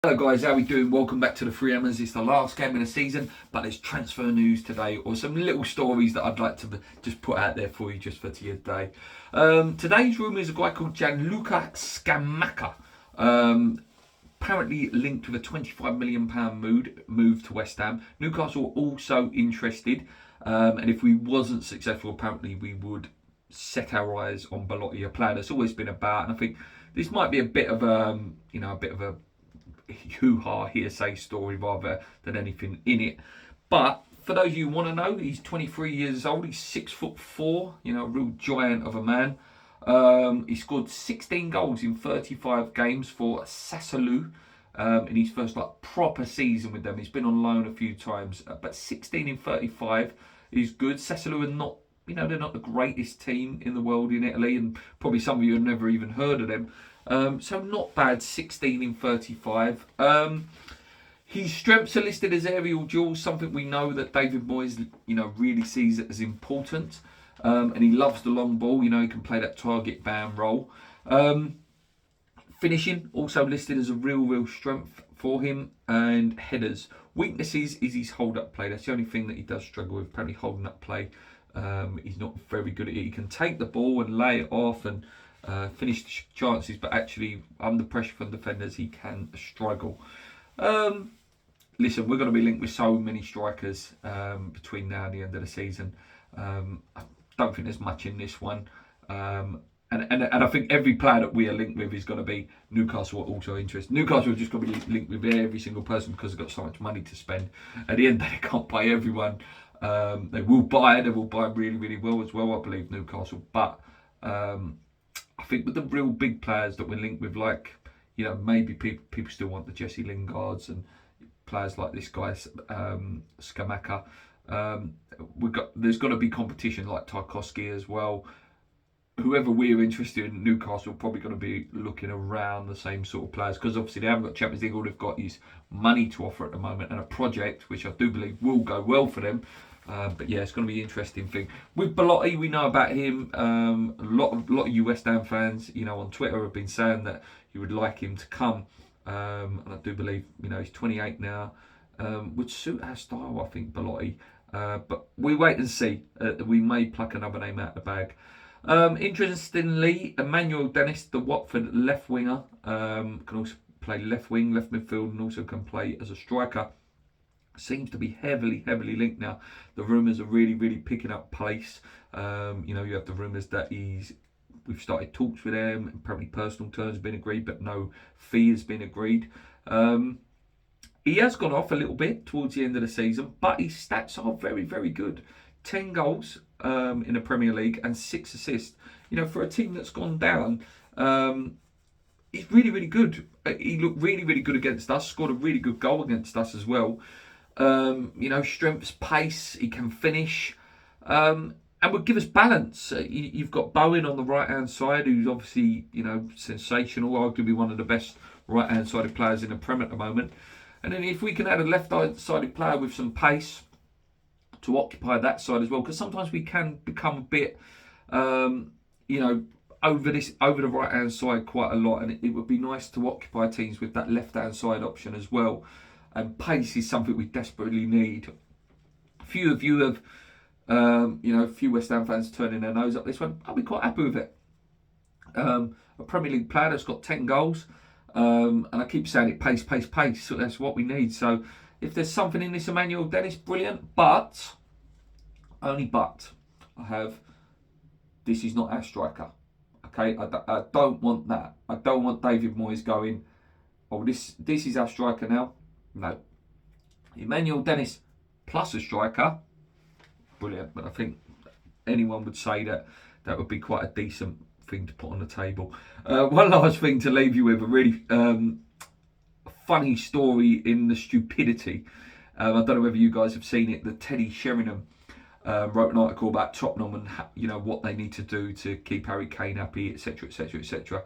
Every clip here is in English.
Hello guys, how we doing? Welcome back to the Free Emmers. It's the last game of the season, but there's transfer news today, or some little stories that I'd like to just put out there for you just for today. Today's rumour is a guy called Gianluca Scamacca, apparently linked with a £25 million move to West Ham. Newcastle are also interested, and if we wasn't successful, apparently we would set our eyes on Belotti, a player that's always been about, and I think this might be a bit of a hoo-ha hearsay story rather than anything in it. But for those of you who want to know, he's 23 years old. He's 6'4", a real giant of a man. He scored 16 goals in 35 games for Sassuolo in his first proper season with them. He's been on loan a few times, but 16 in 35 is good. Sassuolo are not, they're not the greatest team in the world in Italy, and probably some of you have never even heard of them. So not bad, 16 in 35. His strengths are listed as aerial duels, something we know that David Moyes, really sees it as important. And he loves the long ball. He can play that target man role. Finishing, also listed as a real strength for him. And headers. Weaknesses is his hold-up play. That's the only thing that he does struggle with, apparently holding up play. He's not very good at it. He can take the ball and lay it off and finish the chances, but actually under pressure from defenders he can struggle. Listen, we're going to be linked with so many strikers between now and the end of the season. I don't think there's much in this one, and I think every player that we are linked with is going to be Newcastle are also interested. Newcastle are just going to be linked with every single person because they've got so much money to spend. At the end, they can't buy everyone. They will buy really well as well, I believe, Newcastle, but I think with the real big players that we're linked with, like, maybe people still want the Jesse Lingards and players like this guy, Scamacca. There's got to be competition like Tarkowski as well. Whoever we're interested in, Newcastle are probably going to be looking around the same sort of players because obviously they haven't got Champions League. All they've got is money to offer at the moment and a project which I do believe will go well for them. But yeah, it's going to be an interesting thing. With Belotti, we know about him. A lot of you West Ham fans, on Twitter have been saying that you would like him to come. And I do believe, he's 28 now. Would suit our style, I think, Belotti. But we wait and see. We may pluck another name out of the bag. Interestingly, Emmanuel Dennis, the Watford left winger, can also play left wing, left midfield, and also can play as a striker. Seems to be heavily linked now. The rumours are really picking up pace. You have the rumours that we've started talks with him, and probably personal terms have been agreed, but no fee has been agreed. He has gone off a little bit towards the end of the season, but his stats are very good. 10 goals in the Premier League and 6 assists. For a team that's gone down, he's really good. He looked really good against us. Scored a really good goal against us as well. Strengths, pace, he can finish, and would give us balance. You've got Bowen on the right-hand side, who's obviously, sensational, arguably one of the best right-hand sided players in the Prem at the moment. And then if we can add a left-sided player with some pace to occupy that side as well, because sometimes we can become a bit, over the right-hand side quite a lot, and it would be nice to occupy teams with that left-hand side option as well. And pace is something we desperately need. A few of you have, a few West Ham fans turning their nose up this one. I'll be quite happy with it. A Premier League player that's got 10 goals. And I keep saying it, pace. So that's what we need. So if there's something in this Emmanuel Dennis, brilliant. But, only but, this is not our striker. Okay, I don't want that. I don't want David Moyes going, oh, this is our striker now. No. Emmanuel Dennis plus a striker, brilliant. But I think anyone would say that would be quite a decent thing to put on the table. One last thing to leave you with, a really funny story in the stupidity. I don't know whether you guys have seen it. The Teddy Sheringham wrote an article about Tottenham and what they need to do to keep Harry Kane happy, etc.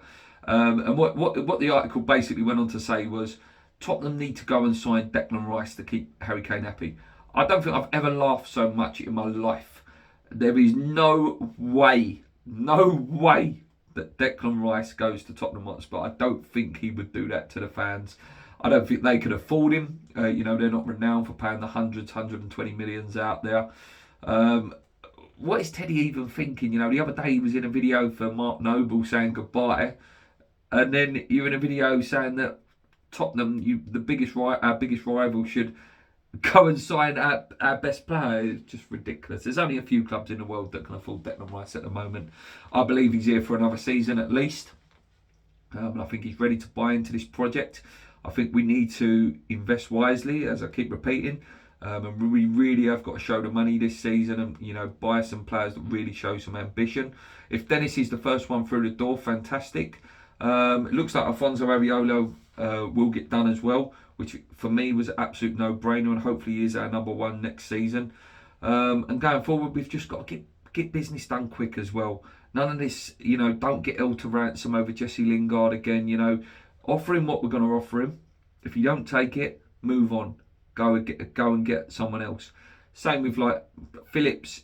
And what the article basically went on to say was, Tottenham need to go and sign Declan Rice to keep Harry Kane happy. I don't think I've ever laughed so much in my life. There is no way that Declan Rice goes to Tottenham Hotspur. I don't think he would do that to the fans. I don't think they could afford him. You know, they're not renowned for paying the hundreds, 120 millions out there. What is Teddy even thinking? You know, the other day he was in a video for Mark Noble saying goodbye, and then you're in a video saying that Tottenham, our biggest rival, should go and sign our best player. It's just ridiculous. There's only a few clubs in the world that can afford Declan Rice at the moment. I believe he's here for another season at least. I think he's ready to buy into this project. I think we need to invest wisely, as I keep repeating. And we really have got to show the money this season and, you know, buy some players that really show some ambition. If Dennis is the first one through the door, fantastic. It looks like Alfonso Areola will get done as well, which for me was an absolute no-brainer, and hopefully he is our number one next season. And going forward, we've just got to get business done quick as well. None of this, you know, don't get held to ransom over Jesse Lingard again, you know. Offer him what we're going to offer him. If you don't take it, move on. Go and get someone else. Same with like Phillips.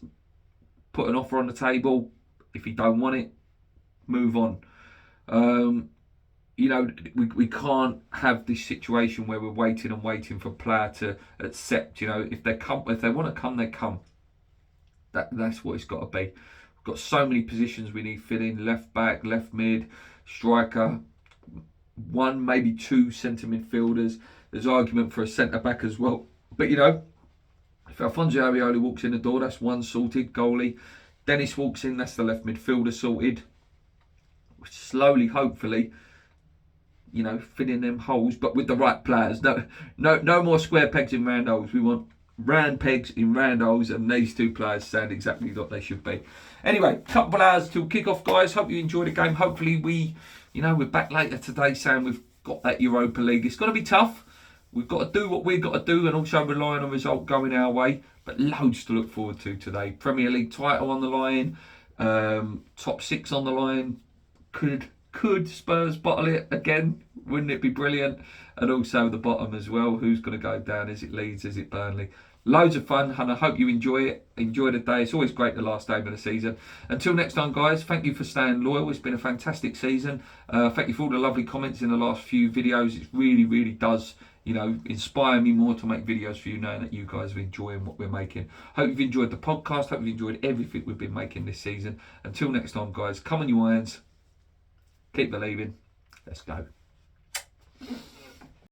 Put an offer on the table. If you don't want it, move on. You know, we can't have this situation where we're waiting for a player to accept. You know, if they want to come, they come. That's what it's got to be. We've got so many positions we need filling: left back, left mid, striker, one, maybe two centre midfielders. There's argument for a centre back as well. But you know, if Alfonso Areola walks in the door, that's one sorted. Goalie. Dennis walks in, that's the left midfielder sorted. Slowly, hopefully, you know, filling them holes, but with the right players. No more square pegs in round holes. We want round pegs in round holes, and these two players sound exactly what they should be. Anyway, couple of hours till kick-off, guys. Hope you enjoyed the game. Hopefully we're back later today saying we've got that Europa League. It's going to be tough. We've got to do what we've got to do and also rely on a result going our way. But loads to look forward to today. Premier League title on the line. Top 6 on the line. Could Spurs bottle it again? Wouldn't it be brilliant? And also the bottom as well. Who's going to go down? Is it Leeds? Is it Burnley? Loads of fun, and I hope you enjoy it. Enjoy the day. It's always great the last game of the season. Until next time, guys, thank you for staying loyal. It's been a fantastic season. Thank you for all the lovely comments in the last few videos. It really, really does, you know, inspire me more to make videos for you, knowing that you guys are enjoying what we're making. Hope you've enjoyed the podcast. Hope you've enjoyed everything we've been making this season. Until next time, guys, come on you irons. Keep believing. Let's go.